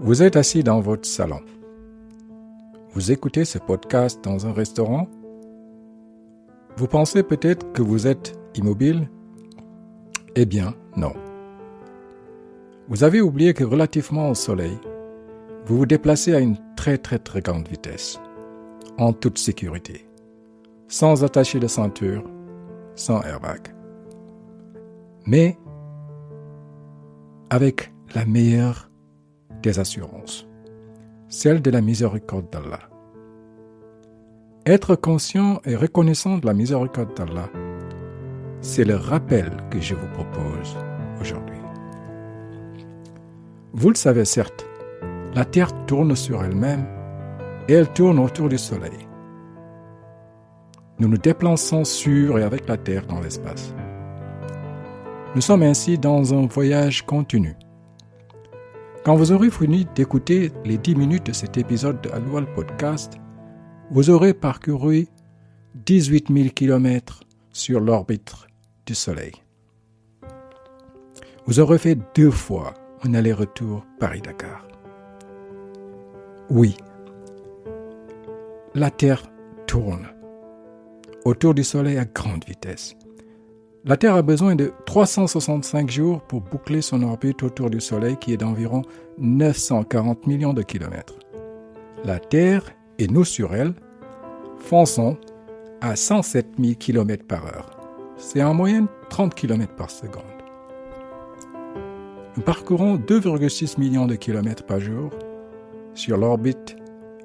Vous êtes assis dans votre salon. Vous écoutez ce podcast dans un restaurant. Vous pensez peut-être que vous êtes immobile? Eh bien, non. Vous avez oublié que relativement au soleil, vous vous déplacez à une très grande vitesse, en toute sécurité, sans attacher de ceinture, sans airbag. Mais avec la meilleure des assurances, celle de la miséricorde d'Allah. Être conscient et reconnaissant de la miséricorde d'Allah, c'est le rappel que je vous propose aujourd'hui. Vous le savez certes, la Terre tourne sur elle-même et elle tourne autour du Soleil. Nous nous déplaçons sur et avec la Terre dans l'espace. Nous sommes ainsi dans un voyage continu. Quand vous aurez fini d'écouter les 10 minutes de cet épisode de Al-Wal Podcast, vous aurez parcouru 18 000 km sur l'orbite du Soleil. Vous aurez fait 2 fois un aller-retour Paris-Dakar. Oui, la Terre tourne autour du Soleil à grande vitesse. La Terre a besoin de 365 jours pour boucler son orbite autour du Soleil qui est d'environ 940 millions de kilomètres. La Terre, et nous sur elle, fonçons à 107 000 km par heure. C'est en moyenne 30 km par seconde. Nous parcourons 2,6 millions de kilomètres par jour sur l'orbite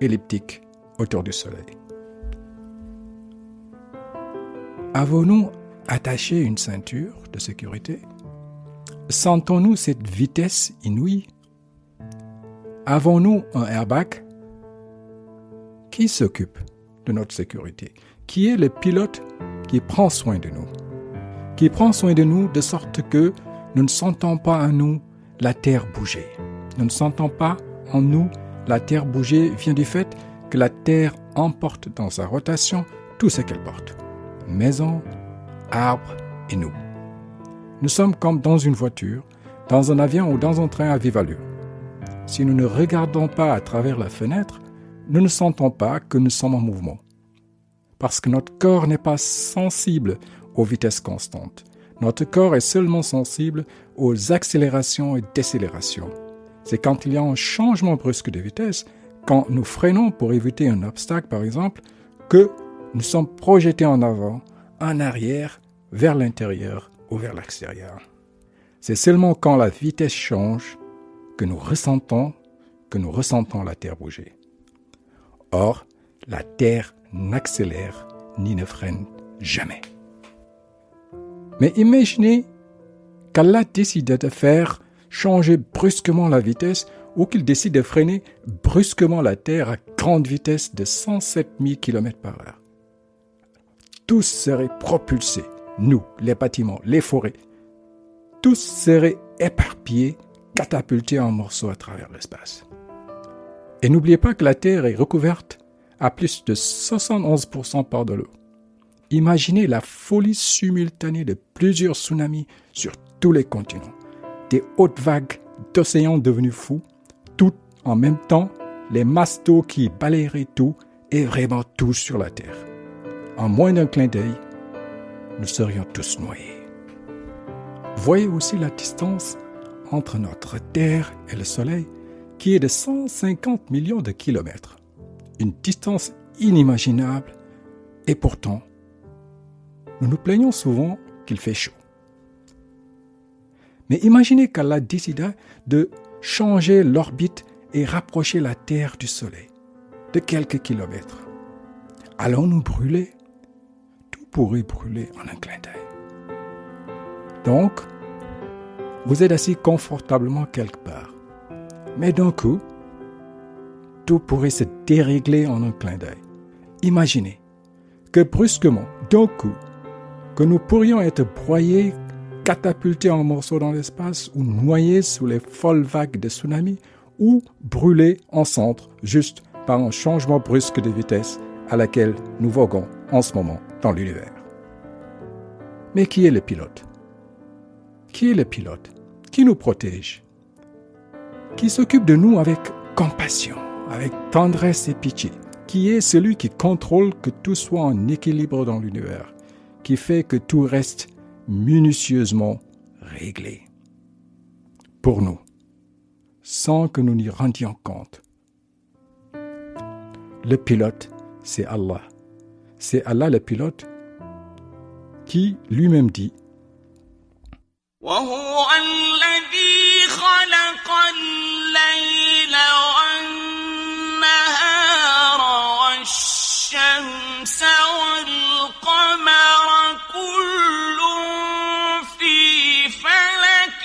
elliptique autour du Soleil. Avons-nous attaché une ceinture de sécurité? Sentons-nous cette vitesse inouïe? Avons-nous un airbag? Qui s'occupe de notre sécurité? Qui est le pilote qui prend soin de nous? Qui prend soin de nous de sorte que nous ne sentons pas en nous la Terre bouger. Nous ne sentons pas en nous la Terre bouger vient du fait que la Terre emporte dans sa rotation tout ce qu'elle porte. Maisons, arbres et nous. Nous sommes comme dans une voiture, dans un avion ou dans un train à vive allure. Si nous ne regardons pas à travers la fenêtre, nous ne sentons pas que nous sommes en mouvement. Parce que notre corps n'est pas sensible aux vitesses constantes. Notre corps est seulement sensible aux accélérations et décélérations. C'est quand il y a un changement brusque de vitesse, quand nous freinons pour éviter un obstacle par exemple, que nous sommes projetés en avant, en arrière, vers l'intérieur ou vers l'extérieur. C'est seulement quand la vitesse change que nous ressentons la Terre bouger. Or, la Terre n'accélère ni ne freine jamais. Mais imaginez qu'Allah décide de faire changer brusquement la vitesse ou qu'il décide de freiner brusquement la Terre à grande vitesse de 107 000 km par heure. Tous seraient propulsés, nous, les bâtiments, les forêts, tous seraient éparpillés, catapultés en morceaux à travers l'espace. Et n'oubliez pas que la Terre est recouverte à plus de 71% par de l'eau. Imaginez la folie simultanée de plusieurs tsunamis sur tous les continents, des hautes vagues d'océans devenus fous, tout en même temps, les masses d'eau qui balayeraient tout et vraiment tout sur la Terre. En moins d'un clin d'œil, nous serions tous noyés. Voyez aussi la distance entre notre Terre et le Soleil, qui est de 150 millions de kilomètres. Une distance inimaginable, et pourtant, nous nous plaignons souvent qu'il fait chaud. Mais imaginez qu'Allah décida de changer l'orbite et rapprocher la Terre du Soleil de quelques kilomètres. Allons-nous brûler? Tout pourrait brûler en un clin d'œil. Donc, vous êtes assis confortablement quelque part. Mais d'un coup, tout pourrait se dérégler en un clin d'œil. Imaginez que brusquement, d'un coup, que nous pourrions être broyés, catapultés en morceaux dans l'espace ou noyés sous les folles vagues de tsunami ou brûlés en centre juste par un changement brusque de vitesse à laquelle nous voguons en ce moment dans l'univers. Mais qui est le pilote? Qui est le pilote? Qui nous protège? qui s'occupe de nous avec compassion, avec tendresse et pitié, qui est celui qui contrôle que tout soit en équilibre dans l'univers, qui fait que tout reste minutieusement réglé pour nous, sans que nous n'y rendions compte. Le pilote, c'est Allah. C'est Allah le pilote qui lui-même dit وهو الذي خلق الليل والنهار والشمس والقمر كل في فلك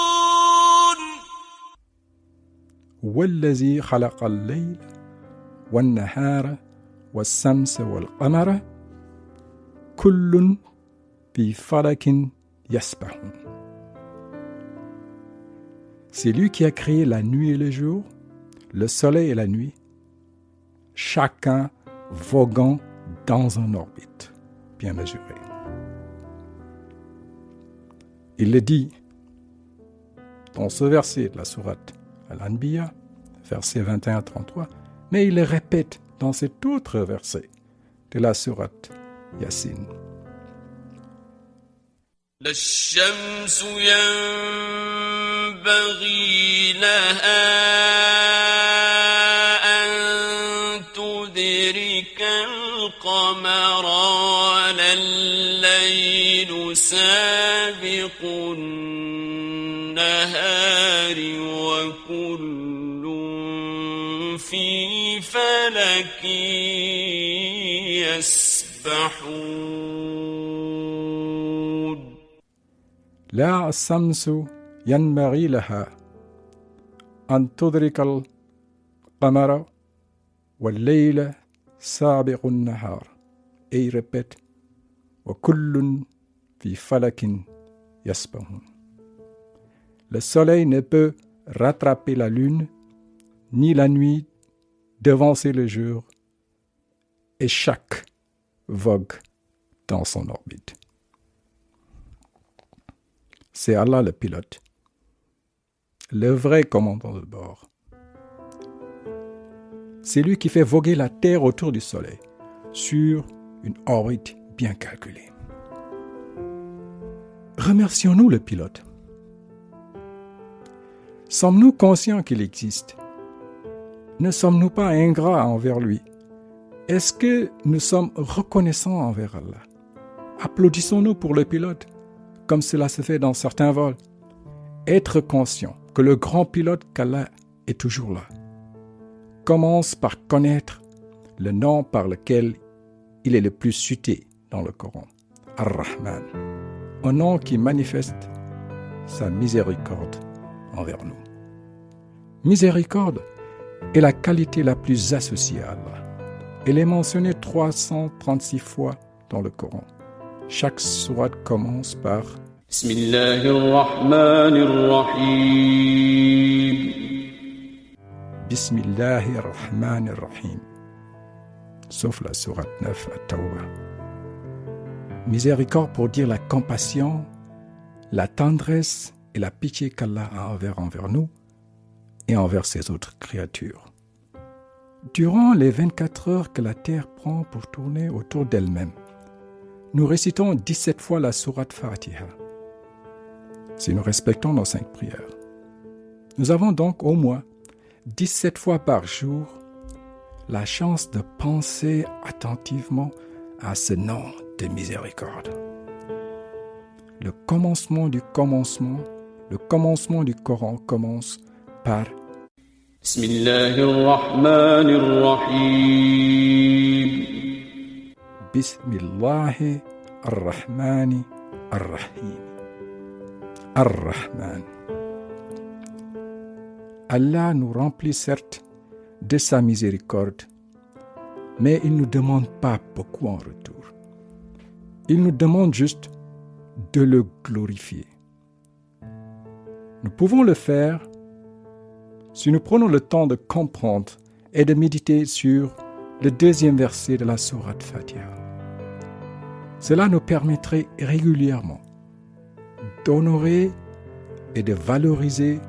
يسبحون والذي خلق الليل والنهار والشمس والقمر كل في فلك يسبحون. C'est lui qui a créé la nuit et le jour, le soleil et la nuit, chacun voguant dans une orbite bien mesurée. Il le dit dans ce verset de la sourate Al-Anbiya, verset 21-33, mais il le répète dans cet autre verset de la sourate Yasin. لا الشمس ينبغي لها أن تدرك القمر ولا الليل سابق النهار وكل في فلك يسبحون لا الشمس ينبغي لها أن تدرك القمر والليل سابق النهار. Et il répète وكل في فلك يسبحون. Le soleil ne peut rattraper la lune, ni la nuit devancer le jour, et chaque vogue dans son orbite. C'est Allah le pilote, le vrai commandant de bord. C'est lui qui fait voguer la Terre autour du Soleil, sur une orbite bien calculée. Remercions-nous le pilote. Sommes-nous conscients qu'il existe? Ne sommes-nous pas ingrats envers lui? Est-ce que nous sommes reconnaissants envers Allah? Applaudissons-nous pour le pilote, comme cela se fait dans certains vols. Être conscient que le grand pilote qu'Allah est toujours là commence par connaître le nom par lequel il est le plus cité dans le Coran, Ar-Rahman, un nom qui manifeste sa miséricorde envers nous. Miséricorde est la qualité la plus associée à Allah. Elle est mentionnée 336 fois dans le Coran. Chaque sourate commence par Bismillahir-Rahmanir-Rahim. Bismillahir-Rahmanir-Rahim. Sauf la sourate 9 à Tawbah. Miséricorde pour dire la compassion, la tendresse et la pitié qu'Allah a envers nous et envers ses autres créatures. Durant les 24 heures que la Terre prend pour tourner autour d'elle-même, nous récitons 17 fois la sourate Fatiha. Si nous respectons nos 5 prières, nous avons donc au moins 17 fois par jour la chance de penser attentivement à ce nom de miséricorde. Le commencement du commencement du Coran commence par Bismillahir-Rahmanir-Rahim. Bismillahir-Rahmanir-Rahim. Ar-Rahman. Allah nous remplit certes de sa miséricorde, mais il ne nous demande pas beaucoup en retour. Il nous demande juste de le glorifier. Nous pouvons le faire si nous prenons le temps de comprendre et de méditer sur le 2e verset de la sourate Fatiha. Cela nous permettrait régulièrement d'honorer et de valoriser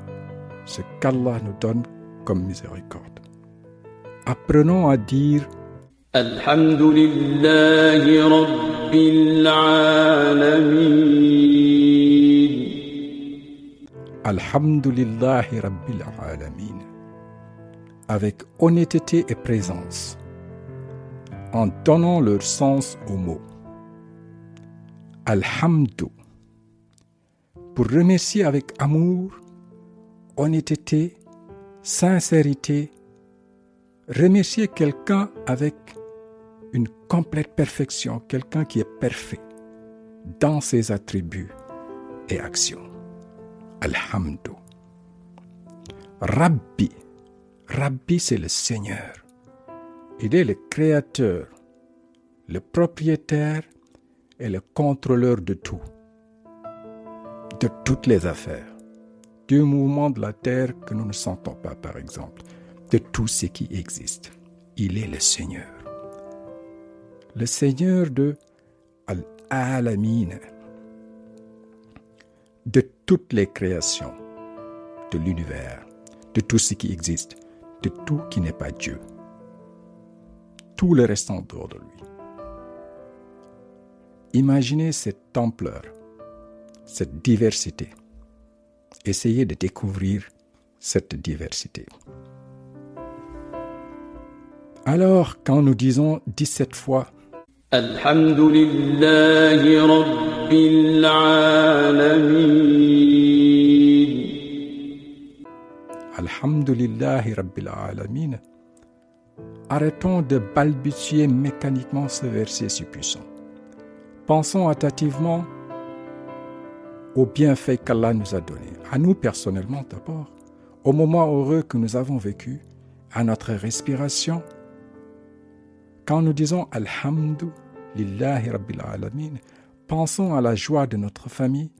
ce qu'Allah nous donne comme miséricorde. Apprenons à dire Alhamdulillahi Rabbil Alamin. Alhamdulillahi Rabbil Alamin avec honnêteté et présence, en donnant leur sens aux mots. Alhamdu, pour remercier avec amour, honnêteté, sincérité, remercier quelqu'un avec une complète perfection, quelqu'un qui est parfait dans ses attributs et actions. Alhamdu. Rabbi. Rabbi, c'est le Seigneur. Il est le créateur, le propriétaire et le contrôleur de tout, de toutes les affaires, du mouvement de la terre que nous ne sentons pas, par exemple, de tout ce qui existe. Il est le Seigneur. Le Seigneur de Al-Alamin, de toutes les créations, de l'univers, de tout ce qui existe, de tout qui n'est pas Dieu. Tout le reste en dehors de lui. Imaginez cette ampleur, cette diversité. Essayez de découvrir cette diversité. Alors, quand nous disons 17 fois Alhamdulillahi Rabbil Alamin. Alhamdulillahi Rabbil Alamin, arrêtons de balbutier mécaniquement ce verset si puissant. Pensons attentivement aux bienfaits qu'Allah nous a donnés, à nous personnellement d'abord, au moment heureux que nous avons vécu, à notre respiration. Quand nous disons Alhamdulillahi Rabbil Alamin, pensons à la joie de notre famille,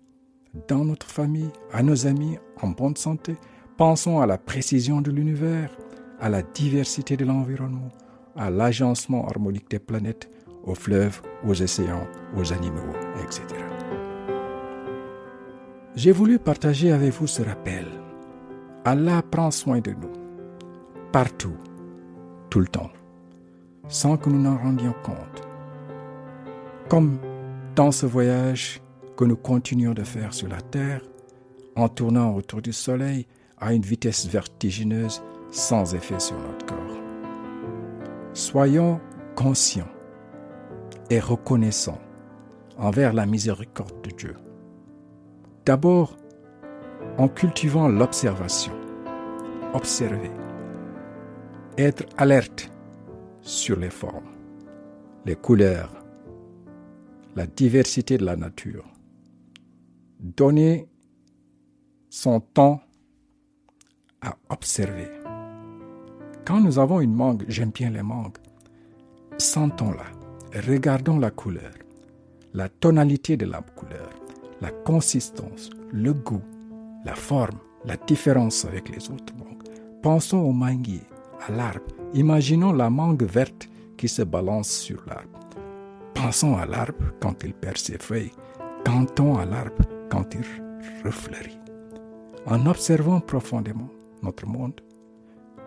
dans notre famille, à nos amis en bonne santé. Pensons à la précision de l'univers, à la diversité de l'environnement, à l'agencement harmonique des planètes, aux fleuves, aux océans, aux animaux, etc. J'ai voulu partager avec vous ce rappel. Allah prend soin de nous, partout, tout le temps, sans que nous n'en rendions compte. Comme dans ce voyage que nous continuons de faire sur la Terre, en tournant autour du Soleil à une vitesse vertigineuse sans effet sur notre corps. Soyons conscients et reconnaissants envers la miséricorde de Dieu. D'abord, en cultivant l'observation, observer, être alerte sur les formes, les couleurs, la diversité de la nature. Donner son temps à observer. Quand nous avons une mangue, j'aime bien les mangues, sentons-la, regardons la couleur, la tonalité de la couleur, la consistance, le goût, la forme, la différence avec les autres mangues. Pensons au manguier, à l'arbre. Imaginons la mangue verte qui se balance sur l'arbre. Pensons à l'arbre quand il perd ses feuilles. Cantons à l'arbre quand il refleurit. En observant profondément notre monde,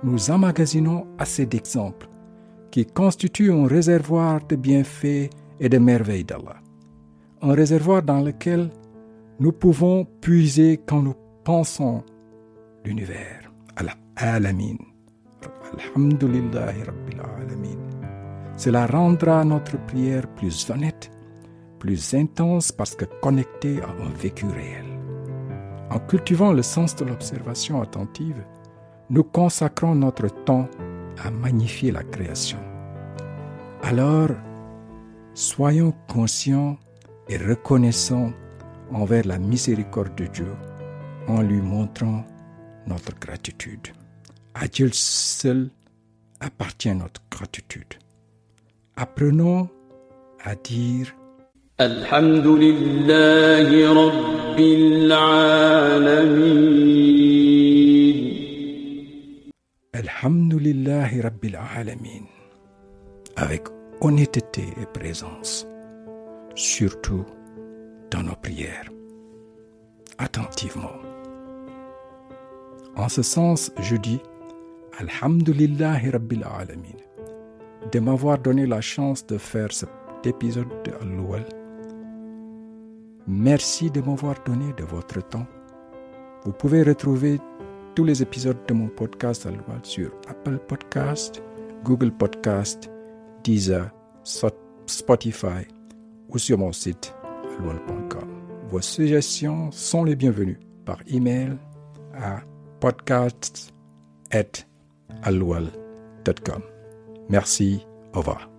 nous emmagasinons assez d'exemples qui constituent un réservoir de bienfaits et de merveilles d'Allah. Un réservoir dans lequel nous pouvons puiser quand nous pensons l'univers. Al-Alamin. Alhamdulillahi Rabbil Alamin. Cela rendra notre prière plus honnête, plus intense parce que connectée à un vécu réel. En cultivant le sens de l'observation attentive, nous consacrons notre temps à magnifier la création. Alors, soyons conscients et reconnaissants envers la miséricorde de Dieu en lui montrant notre gratitude. À Dieu seul appartient notre gratitude. Apprenons à dire Alhamdulillahi Rabbil Alamin. Alhamdulillahi Rabbil Alamin avec honnêteté et présence, surtout dans nos prières. attentivement. En ce sens, je dis Alhamdulillahi Rabbil Alamin de m'avoir donné la chance de faire cet épisode de Al-Lual. Merci de m'avoir donné de votre temps. Vous pouvez retrouver tous les épisodes de mon podcast Al-Lual sur Apple Podcast, Google Podcast, Deezer, Spotify ou sur mon site allual.com. Vos suggestions sont les bienvenues par email à podcasts@allual.com. Merci, au revoir.